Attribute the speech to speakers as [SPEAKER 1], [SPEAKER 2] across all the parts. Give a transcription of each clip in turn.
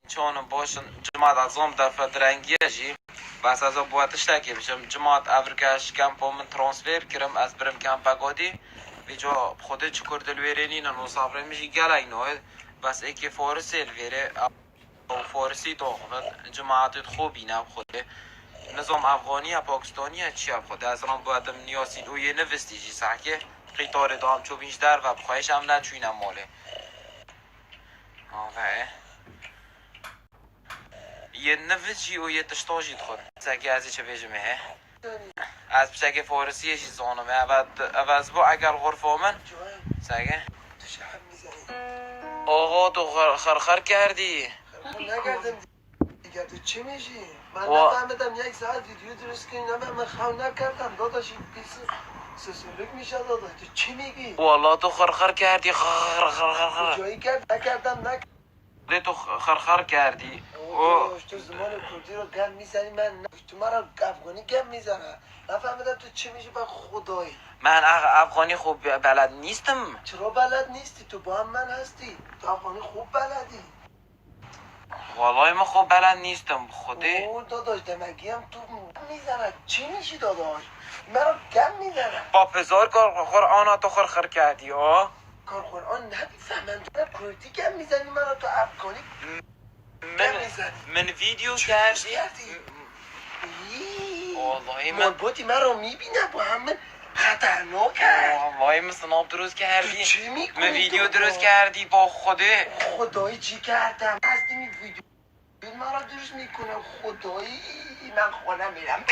[SPEAKER 1] چون باشن جماعت ازم دفعه درنگیه جی بس از بواتش تاکی بشم جماعت افریکاش کمپو من ترانسفر کردم از برم کمپ گادی بیجا خودت چکر دلویرینی نو صابر میشی گلای نوید بس اکی فارسی الویره او فارسی تو خود جماعت خوبی نه خوده نظام افغانی پاکستانی چی خود از رام بودم نیاسین او یه نوستی جی سحکه قیطار دام چو بینش در و بخواهش هم نچوینم ماله آوه یه نوست جی او یه تشتاجی خود ساکی ازی چه بیجمه هه از بشک فارسیه چی زانمه از با اگر غرفه من ساکی آقا تو خرخر کردی
[SPEAKER 2] نکردم دیگه تو چی میشی؟ من نفهمیدم یک ساعت ویدیو درست کنی من خواه نکردم داداش این پیس سسولک میشه داداش تو چی میگی؟
[SPEAKER 1] والا تو خرخر کردی خرخر
[SPEAKER 2] جایی کرد نکردم
[SPEAKER 1] تو خرخر کردی
[SPEAKER 2] داداش تو زمان کردی رو گم میزنی من تو مرا افغانی گم میزنه نفهمیدم تو چی میشی با خدایی
[SPEAKER 1] من افغانی خوب بلد نیستم
[SPEAKER 2] چرا بلد نیستی؟ تو با هم من هستی تو افغانی خوب بلدی
[SPEAKER 1] والله من خوب بلد نیستم خودی
[SPEAKER 2] اوه داداش دمگی هم تو میزنه چی میشی داداش مرا گم میزنه
[SPEAKER 1] با پزار قرآن تو خرخر کردی ها
[SPEAKER 2] کار قرآن نمیفهمم تو کردی گم میزنی مرا تو افغانی گم میزنی
[SPEAKER 1] من ویدیو کردی والله من
[SPEAKER 2] مربوطی مرا میبینه با همه خطرناکه
[SPEAKER 1] والله من سناب درست کردی
[SPEAKER 2] چی میکنی
[SPEAKER 1] من ویدیو درست کردی با خوده
[SPEAKER 2] خدایی چی کردم هستی می ویدیو مرا درست میکنم خدایی من خانه میرم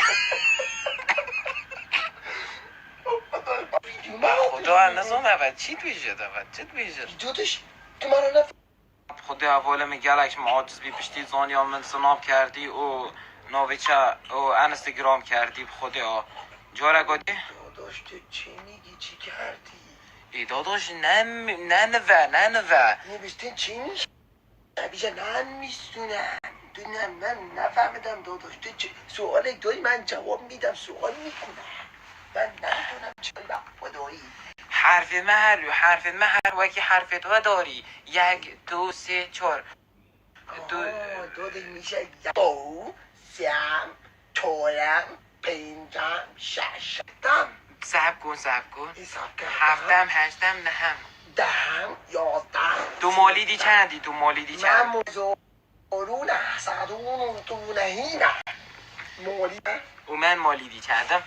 [SPEAKER 1] خدا نظام اول چی پیشه دفت چی پیشه
[SPEAKER 2] داداش تو مرا نفهم
[SPEAKER 1] خدا اول می گلکش ما عاجز بی پشتی زانیا من سناب کردی او نویچه او انستگرام کردی خدا جارا گادی
[SPEAKER 2] داداش تو چی میگی چی کردی
[SPEAKER 1] ای داداش نه
[SPEAKER 2] نوشتین چی میشه بیشه نمیستونم تو من نفهمیدم داداش تو چه سوال داری من جواب میدم سوال میکنم من نمیدونم چرا خدایی
[SPEAKER 1] حرف مهر وکی حرف تو داری 1 2 3 4
[SPEAKER 2] داده میشه دو سم چورم پنجم ششم
[SPEAKER 1] صبر کن
[SPEAKER 2] حساب کردم
[SPEAKER 1] هفتم هشتم نهم
[SPEAKER 2] دهم یازدهم
[SPEAKER 1] تو مالیدی چندی
[SPEAKER 2] من مزارون حسدون دونهینم مالی
[SPEAKER 1] و من مالیدی چندم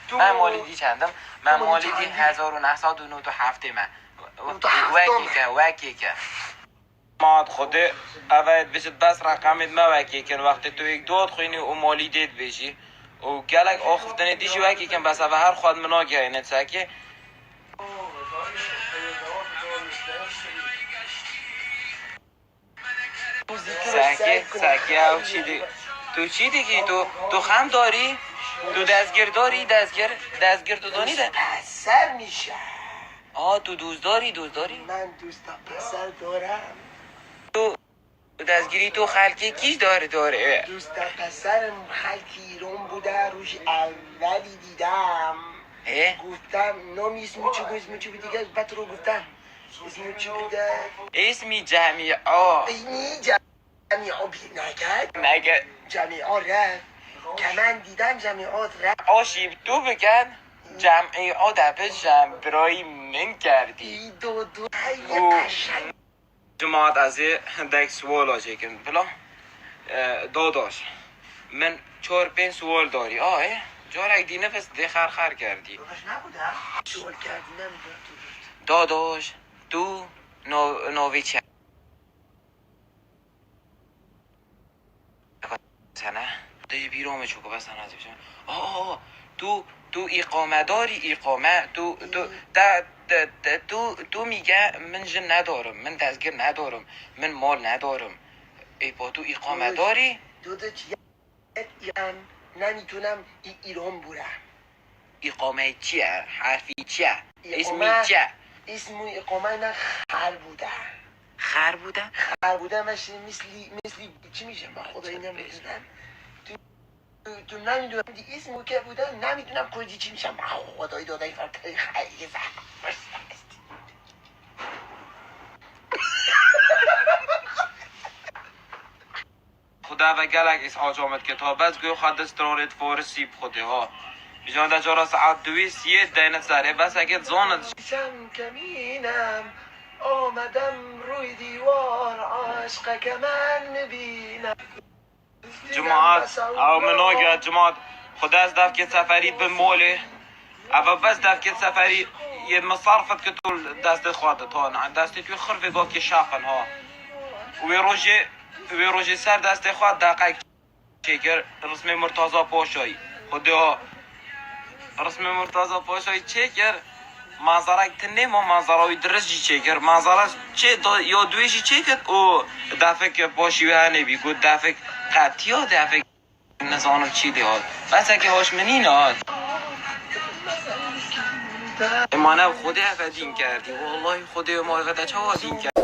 [SPEAKER 1] من مالیدی 1909 تو هفته من وکی که ماد خوده اول بشد بس رقمت ما وکی کن وقتی تو یک داد خوینی و مالی دید بشی و گلک آخفتنی دیشی وکی کن بس اول هر خود منا گرینه ساکی ساکی او چی دی تو چی دیگی تو خم داری تو دستگیر داری دستگیر تو دانی ده
[SPEAKER 2] پسر میشه
[SPEAKER 1] تو دوست داری
[SPEAKER 2] من دوست پسر دارم
[SPEAKER 1] تو دستگیری تو خلکی کیش داره
[SPEAKER 2] دوست پسرم خلکی ایران بوده روش اولی دیدم گفتم نامی اسمی چی بود دیگه بد رو گفتم اسمی چی بوده
[SPEAKER 1] اسمی جمعی
[SPEAKER 2] بی نگد جمعی ره که من دیدم جمعی ره
[SPEAKER 1] آشیب تو بکن جمعی دبه برای من کردی
[SPEAKER 2] ای دو قشنگ
[SPEAKER 1] جماعت از دک سوال آجه کن بلا داداش من 4-5 سوال داری جارک دی نفس دی خرخر کردی
[SPEAKER 2] داداش نبودم سوال کردی نمیدونم
[SPEAKER 1] داداش تو نوی چه سنه دی بیرامه چوکو بس نازی بشم تو اقامه داری تو میگه من جن ندارم من دستگیر ندارم من مال ندارم ای با تو اقامه داری
[SPEAKER 2] داداش ایران نمیتونم ایران برم
[SPEAKER 1] اقامه چیه حرفی چیه اسمی چیه
[SPEAKER 2] اسم اقامه نه خر بوده مثلی چی میشه من خدایی نمیدونم تو نمیدونم اسم که بوده نمیدونم کردی چی میشه من خدایی داده این فرق خیلی
[SPEAKER 1] خدا و گلک ایس آجامت کتاب از گوی خود دسترانت فارسی بخوده ها بیجان در جارا ساعت 2 دینت زاره بس اگه زانت
[SPEAKER 2] شم کمینم آمدم روی دیوار عشق که من نبینم
[SPEAKER 1] جماعت او مناگه جماعت خدا از دفکت سفری به موله او بس دفکت سفری یه مصرفت که طول دست خواهد ها نه دستی توی خرفه گاه که شاقن ها وی روژه سر دست خواهد دقیق چکر رسم مرتضا پاشایی خدا رسم مرتضا پاشایی چکر منظره تنه ما منظره درجی چکر منظره چه یا دویشی چکر او دفعه که پاشی و هنه بی گود دفعه قطعی ها دفعه نزانم چی دی هاد بس که هاش منین هاد امانه خودی افدین کردی والله خودی ما افده چه ها دین کردی